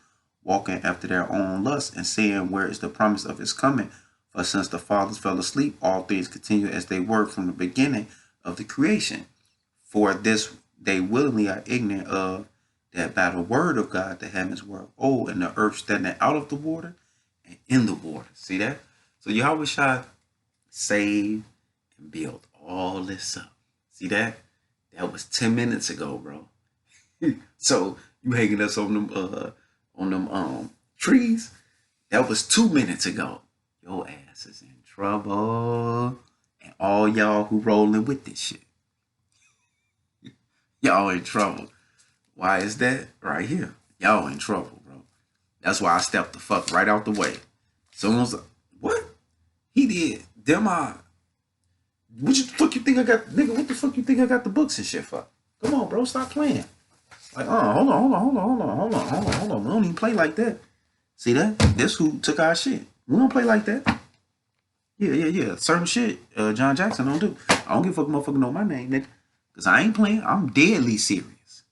Speaker 1: walking after their own lusts, and saying, where is the promise of his coming? For since the fathers fell asleep, all things continue as they were from the beginning of the creation. For this they willingly are ignorant of, that by the word of God the heavens were old, and the earth standing out of the water and in the water. See that? So Yahweh Shai saved and built all this up. See that? That was 10 minutes ago, bro. So you hanging us on them trees? That was 2 minutes ago. Your ass is in trouble. And all y'all who rolling with this shit, y'all in trouble. Why is that? Right here. Y'all in trouble, bro. That's why I stepped the fuck right out the way. Soon as what? He did. What the fuck you think I got, nigga? What the fuck you think I got the books and shit for? Come on, bro. Stop playing. Like, hold on. We don't even play like that. See that? This who took our shit. We don't play like that. Yeah. Certain shit John Jackson don't do. I don't give a fuck motherfucker know my name, nigga. Because I ain't playing. I'm deadly serious.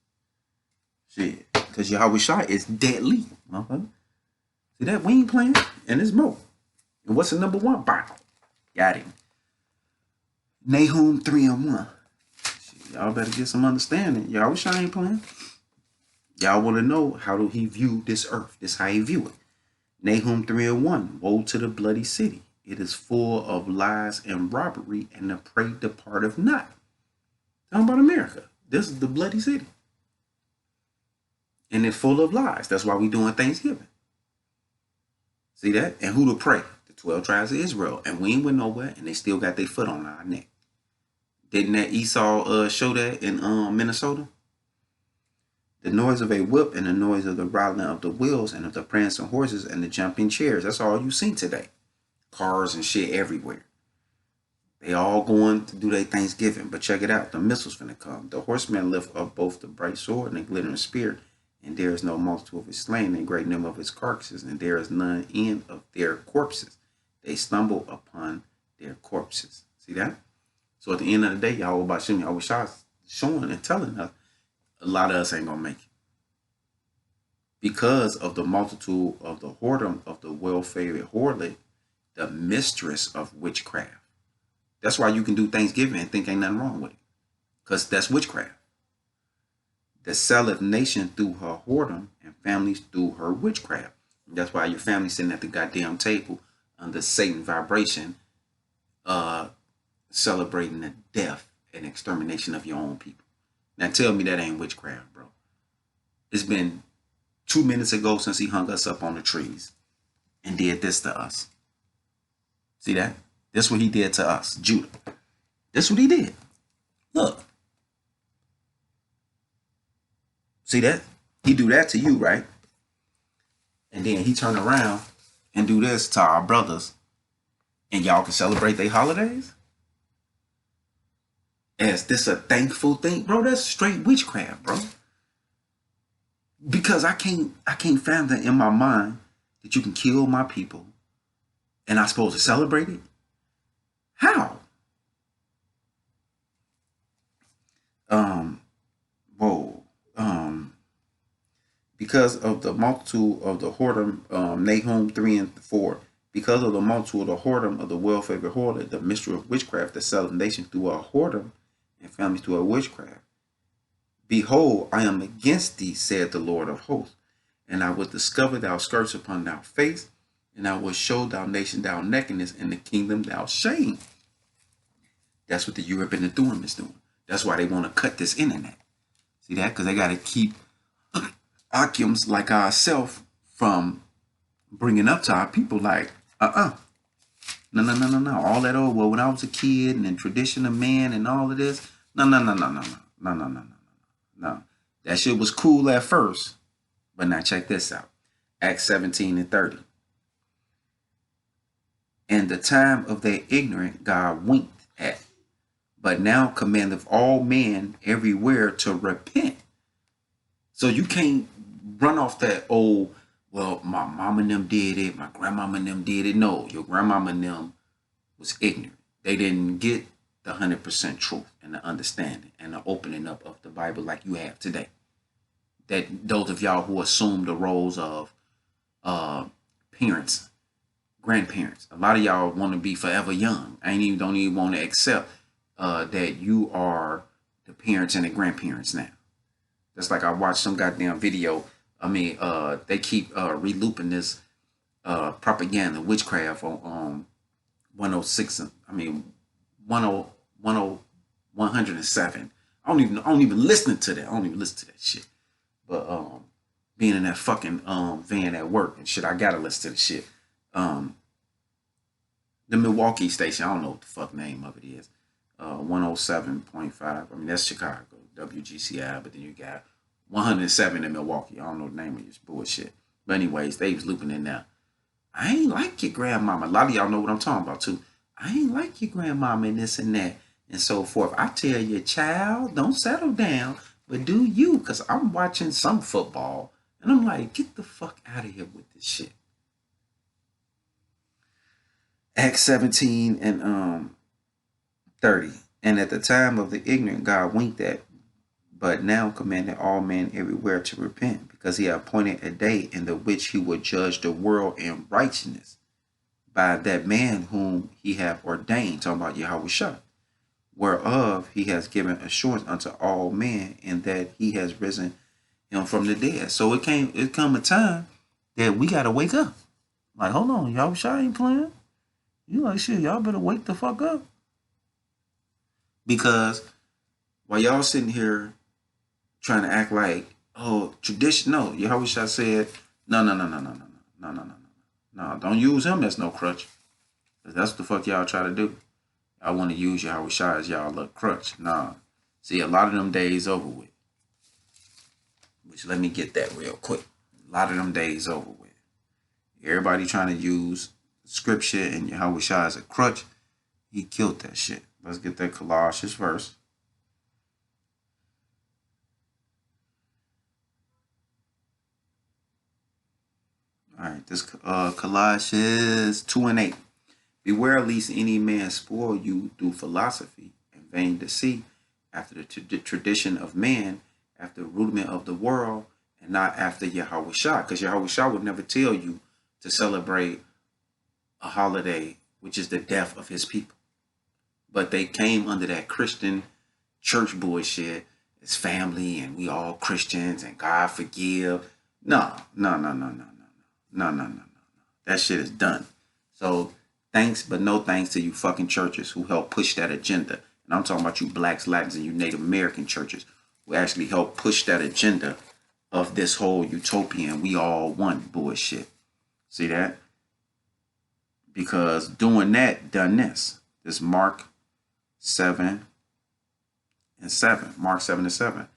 Speaker 1: Shit. Because Yahweh Shai is deadly, motherfucker. See that? We ain't playing. And it's more. And what's the number one? Bow. Got him. Nahum 3:1. Shit, y'all better get some understanding. Yahweh Shai ain't playing. Y'all want to know how do he view this earth? This how he view it. Nahum 3:1. Woe to the bloody city. It is full of lies and robbery, and the prey departeth not. Talking about America. This is the bloody city. And it's full of lies. That's why we doing Thanksgiving. See that? And who to pray? The 12 tribes of Israel. And we ain't went nowhere, and they still got their foot on our neck. Didn't that Esau show that in Minnesota? The noise of a whip and the noise of the rattling of the wheels and of the prancing horses and the jumping chairs. That's all you seen today. Cars and shit everywhere. They all going to do their Thanksgiving. But check it out. The missiles finna come. The horsemen lift up both the bright sword and the glittering spear. And there is no multitude of his slain, and great number of his carcasses, and there is none end of their corpses. They stumble upon their corpses. See that? So at the end of the day, Yahweh Bashim, Yahweh Shai showing and telling us a lot of us ain't gonna make it. Because of the multitude of the whoredom of the well-favored harlot, the mistress of witchcraft. That's why you can do Thanksgiving and think ain't nothing wrong with it. Because that's witchcraft. That selleth nation through her whoredom and families through her witchcraft. And that's why your family sitting at the goddamn table under Satan vibration, celebrating the death and extermination of your own people. Now tell me that ain't witchcraft, bro. It's been 2 minutes ago since he hung us up on the trees and did this to us. See that? This what he did to us, Judah. This what he did. Look. See that? He do that to you, right? And then he turn around and do this to our brothers, and y'all can celebrate their holidays? Is this a thankful thing? Bro, that's straight witchcraft, bro. Because I can't fathom in my mind that you can kill my people and I'm supposed to celebrate it? How? Because of the multitude of the whoredom, Nahum 3:4, because of the multitude of the whoredom of the well-favored harlot, the mystery of witchcraft that selleth nation through a whoredom and families through a witchcraft. Behold, I am against thee, said the Lord of hosts, and I will discover thou skirts upon thy face, and I will show thou nation thou nakedness, and the kingdom thou shame. That's what the Europe and the Thurim is doing. That's why they want to cut this internet. See that? Because they got to keep Akims like ourselves from bringing up to our people like, No, no, no, no, no. All that old, well, when I was a kid and then tradition of man and all of this. No, no, no, no, no, no, no, no, no, no, no. That shit was cool at first, but now check this out. Acts 17 and 30. And the time of their ignorance God winked at, but now commandeth all men everywhere to repent. So you can't run off that old, well, my mom and them did it, my grandmama and them did it. No, your grandmama and them was ignorant. They didn't get the 100% truth and the understanding and the opening up of the Bible like you have today. That those of y'all who assume the roles of parents, grandparents, a lot of y'all want to be forever young. Don't even want to accept that you are the parents and the grandparents now. That's like I watched some goddamn video. I mean, they keep relooping this propaganda witchcraft on 106. I mean, 107. I don't even listen to that. I don't even listen to that shit. But being in that fucking van at work and shit, I gotta listen to the shit. The Milwaukee station, I don't know what the fuck name of it is. 107.5. I mean, that's Chicago, WGCI, but then you got 107 in Milwaukee. I don't know the name of this bullshit. But anyways, they was looping in there. I ain't like your grandmama. A lot of y'all know what I'm talking about too. I ain't like your grandmama and this and that and so forth. I tell you, child, don't settle down, but do you? Because I'm watching some football and I'm like, get the fuck out of here with this shit. Acts 17 and 30. And at the time of the ignorant, God winked at, but now commanded all men everywhere to repent, because he appointed a day in the which he would judge the world in righteousness by that man whom he hath ordained, talking about Yahushua, whereof he has given assurance unto all men, and that he has risen him from the dead. So it come a time that we gotta wake up. Like, hold on, Yahushua ain't playing. You like shit, y'all better wake the fuck up. Because while y'all sitting here trying to act like, oh, tradition, no, Yahushua said, no, no, no, no, no, no, no, no, no, no, no, don't use him as no crutch. Because that's what the fuck y'all try to do. Y'all want to use Yahushua as y'all little crutch. Nah. See, a lot of them days over with. Which, let me get that real quick. A lot of them days over with. Everybody trying to use scripture and Yahushua as a crutch, he killed that shit. Let's get that Colossians verse. All right, this Colossians 2 and 8. Beware lest any man spoil you through philosophy and vain deceit, after the tradition of man, after the rudiment of the world, and not after Yahushua. Because Yahushua would never tell you to celebrate a holiday, which is the death of his people. But they came under that Christian church bullshit. It's family and we all Christians and God forgive. No, no, no, no, no, no, no, no, no, no, no. That shit is done. So thanks, but no thanks to you fucking churches who help push that agenda. And I'm talking about you blacks, Latins, and you Native American churches who actually help push that agenda of this whole utopian, we all one bullshit. See that? Because doing that done this. This Mark 7 and 7. Mark 7 and 7.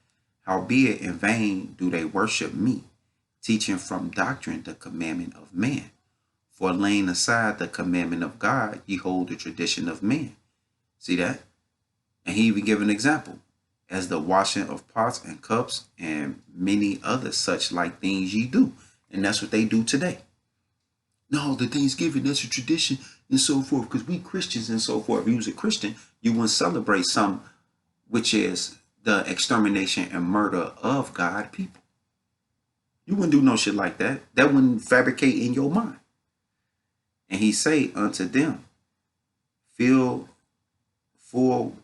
Speaker 1: Howbeit in vain do they worship me, teaching from doctrine the commandment of man. For laying aside the commandment of God, ye hold the tradition of men. See that? And he even give an example. As the washing of pots and cups and many other such like things ye do. And that's what they do today. No, the Thanksgiving, that's a tradition and so forth, because we Christians and so forth. If you was a Christian, you wouldn't celebrate some, which is the extermination and murder of God people. You wouldn't do no shit like that. That wouldn't fabricate in your mind. And he say unto them, feel full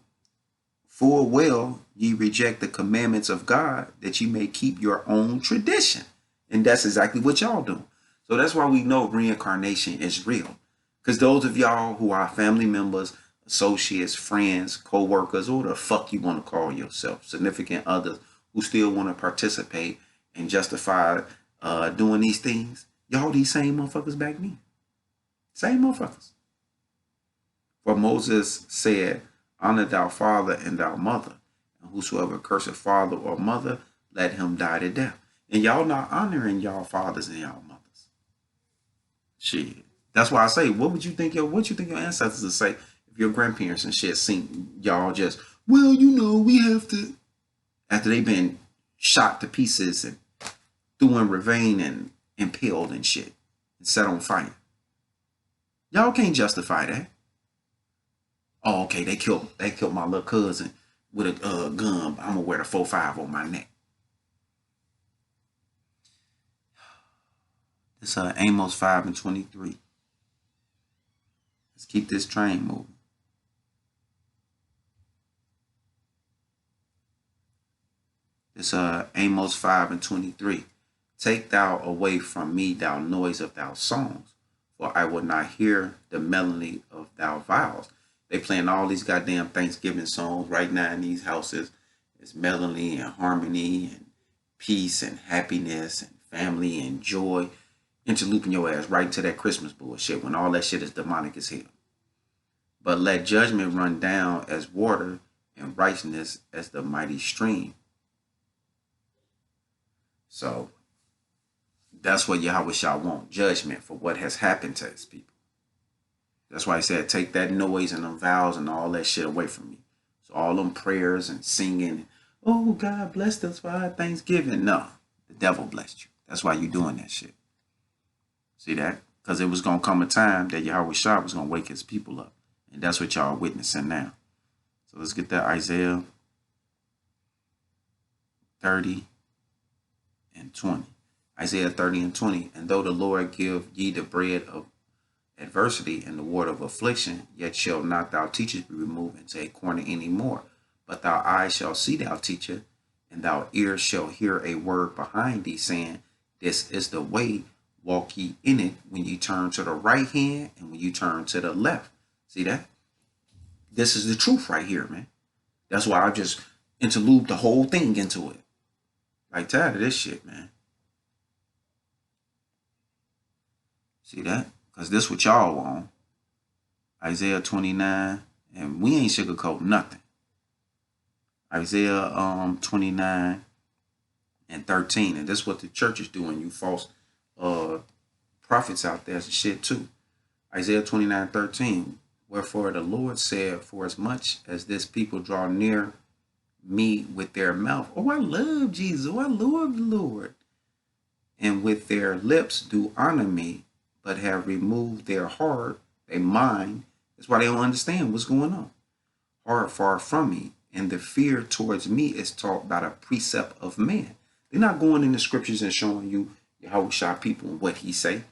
Speaker 1: well ye reject the commandments of God, that ye may keep your own tradition. And that's exactly what y'all do. So that's why we know reincarnation is real. Because those of y'all who are family members, associates, friends, co-workers, or the fuck you want to call yourself, significant others who still want to participate and justify doing these things, y'all these same motherfuckers back then. Same motherfuckers. For Moses said, honor thou father and thou mother, and whosoever curseth father or mother, let him die to death. And y'all not honoring y'all fathers and y'all mothers. Shit. That's why I say, what you think your ancestors would say if your grandparents and shit seen y'all just, well, we have to, after they been shot to pieces and threw in ravine and impaled and shit and set on fire. Y'all can't justify that. Oh, okay, they killed my little cousin with a gun. I'm gonna wear the 4.5 on my neck. It's Amos 5:23. Let's keep this train moving. It's Amos 5:23. Take thou away from me thou noise of thou songs, for I will not hear the melody of thou vows. They playing all these goddamn Thanksgiving songs right now in these houses. It's melody and harmony and peace and happiness and family and joy. Interlooping your ass right into that Christmas bullshit when all that shit is demonic as hell. But let judgment run down as water and righteousness as the mighty stream. So that's what Yahweh shall want, judgment for what has happened to his people. That's why he said, take that noise and them vows and all that shit away from me. So all them prayers and singing, oh, God blessed us for our Thanksgiving. No, the devil blessed you. That's why you doing that shit. See that? Because it was going to come a time that Yahweh Shah was going to wake his people up. And that's what y'all witnessing now. So let's get that Isaiah 30 and 20. Isaiah 30 and 20. And though the Lord give ye the bread of adversity and the word of affliction, yet shall not thou teachers be removed into a corner any more. But thou eyes shall see thou teacher, and thou ears shall hear a word behind thee, saying, this is the way, walk ye in it, when you turn to the right hand and when you turn to the left. See that? This is the truth right here, man. That's why I just interlude the whole thing into it. Like, tired of this shit, man. See that? Because this what y'all want. Isaiah 29. And we ain't sugarcoat nothing. Isaiah 29 and 13. And this is what the church is doing. You false prophets out there and shit too. Isaiah 29:13. Wherefore the Lord said, for as much as this people draw near me with their mouth. Oh, I love Jesus. Oh, I love the Lord. And with their lips do honor me, but have removed their heart, their mind. That's why they don't understand what's going on. Heart far from me. And the fear towards me is taught by the precept of man. They're not going in the scriptures and showing you Yahweh Shah people and what he say.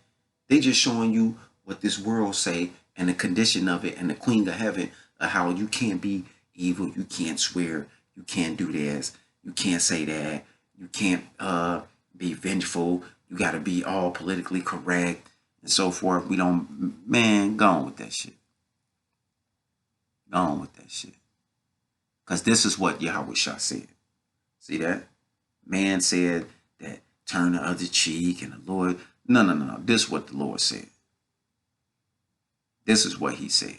Speaker 1: They just showing you what this world say and the condition of it and the queen of heaven of how you can't be evil, you can't swear, you can't do this, you can't say that, you can't be vengeful, you got to be all politically correct and so forth. We don't, man, go on with that shit. Go on with that shit. Because this is what Yahweh Shah said. See that? Man said that turn the other cheek and the Lord. No. This is what the Lord said. This is what he said.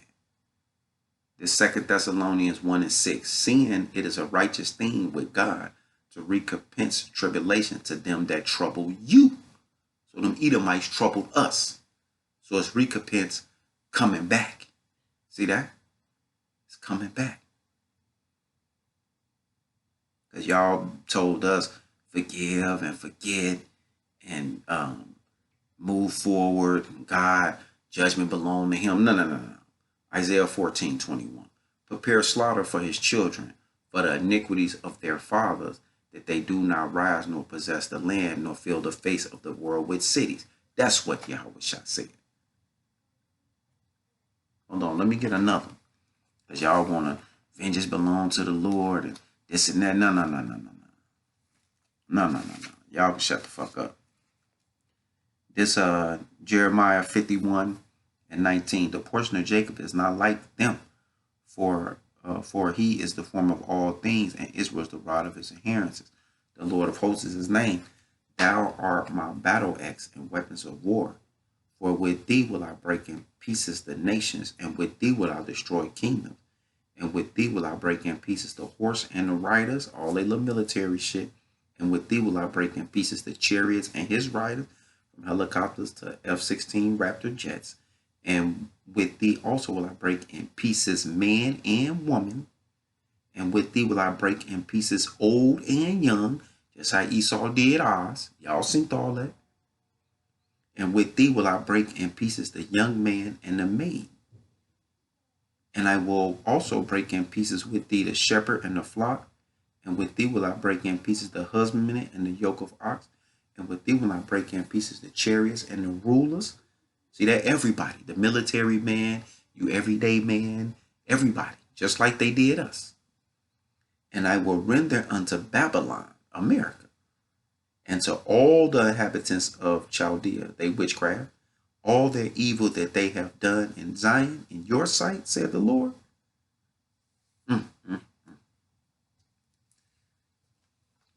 Speaker 1: This 2 Thessalonians 1:6. Seeing it is a righteous thing with God to recompense tribulation to them that trouble you. So them Edomites troubled us. So it's recompense coming back. See that? It's coming back. Because y'all told us forgive and forget and move forward. God, judgment belong to him. No. Isaiah 14:21. Prepare slaughter for his children, for the iniquities of their fathers, that they do not rise nor possess the land, nor fill the face of the world with cities. That's what Yahweh Shah said. Hold on, let me get another. Because y'all want to vengeance belong to the Lord and this and that. No. Y'all can shut the fuck up. This Jeremiah 51:19. The portion of Jacob is not like them, for he is the form of all things, and Israel is the rod of his inheritances. The Lord of hosts is his name. Thou art my battle axe and weapons of war. For with thee will I break in pieces the nations, and with thee will I destroy kingdoms. And with thee will I break in pieces the horse and the riders, all they little military shit. And with thee will I break in pieces the chariots and his riders, from helicopters to F-16 Raptor jets. And with thee also will I break in pieces man and woman. And with thee will I break in pieces old and young, just how Esau did ours. Y'all seen all that. And with thee will I break in pieces the young man and the maid. And I will also break in pieces with thee the shepherd and the flock. And with thee will I break in pieces the husbandman and the yoke of ox. And with thee will I break in pieces the chariots and the rulers. See that? Everybody, the military man, you everyday man, everybody, just like they did us. And I will render unto Babylon, America, and to all the inhabitants of Chaldea, they witchcraft, all their evil that they have done in Zion, in your sight, said the Lord.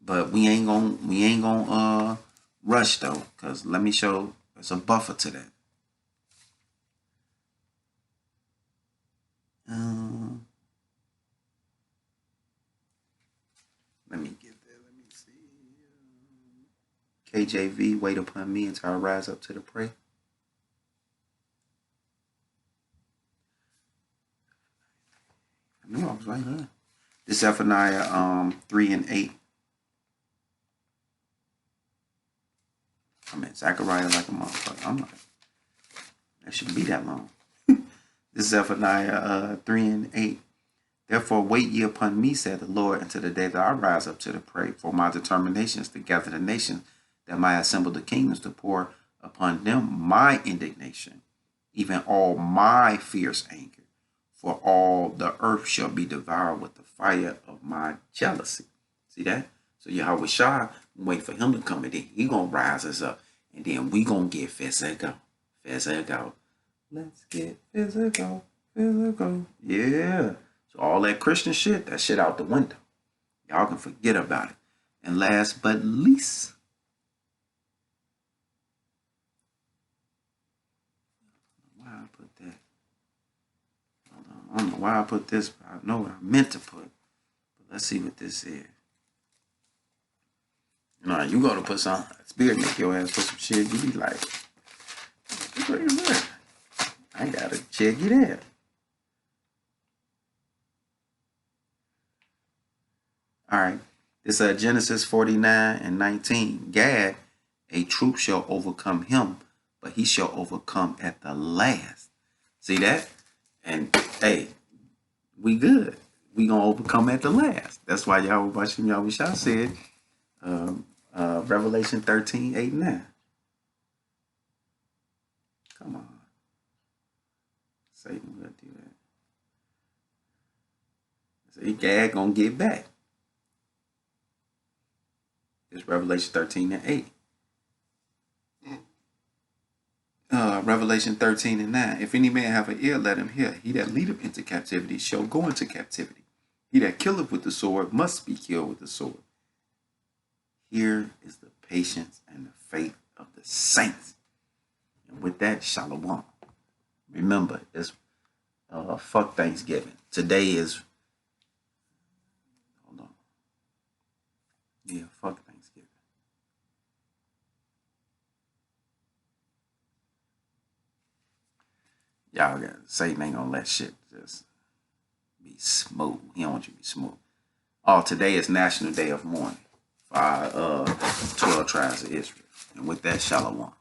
Speaker 1: But we ain't gonna rush though, cause let me show there's a buffer to that. Let me get there. Let me see. KJV, wait upon me until I rise up to the prey. I knew I was right here. This Zephaniah 3 and 8. I mean Zechariah like a motherfucker. I'm like, that shouldn't be that long. This Zephaniah 3 and 8. Therefore wait ye upon me, said the Lord, until the day that I rise up to the prey. For my determination is to gather the nations, that might assemble the kingdoms, to pour upon them my indignation, even all my fierce anger. For all the earth shall be devoured with the fire of my jealousy. See that? So Yahweh Shah, wait for him to come in. He gonna rise us up, and then we gonna get physical. Physical. Let's get physical. Physical. Yeah. So all that Christian shit, that shit out the window. Y'all can forget about it. And last but least, why I put that? I don't know why I put this, but I know what I meant to put. But let's see what this is. Nah, you go to put some spirit, make your ass put some shit. You be like, what is that? I gotta check it out. All right. This Genesis 49 and 19. Gad, a troop shall overcome him, but he shall overcome at the last. See that? And hey, we good. We gonna overcome at the last. That's why Yahweh Shah said, Revelation 13, 8 and 9. Come on. Satan gonna do that. See, Gad gonna get back. It's Revelation 13 and 8. Revelation 13 and 9. If any man have an ear, let him hear. He that leadeth into captivity shall go into captivity. He that killeth with the sword must be killed with the sword. Here is the patience and the faith of the saints. And with that, shalom. Remember, it's fuck Thanksgiving. Today is, hold on. Yeah, fuck Thanksgiving. Y'all got Satan ain't gonna let shit just be smooth. He don't want you to be smooth. Oh, today is National Day of Mourning for our 12 tribes of Israel. And with that, shalom.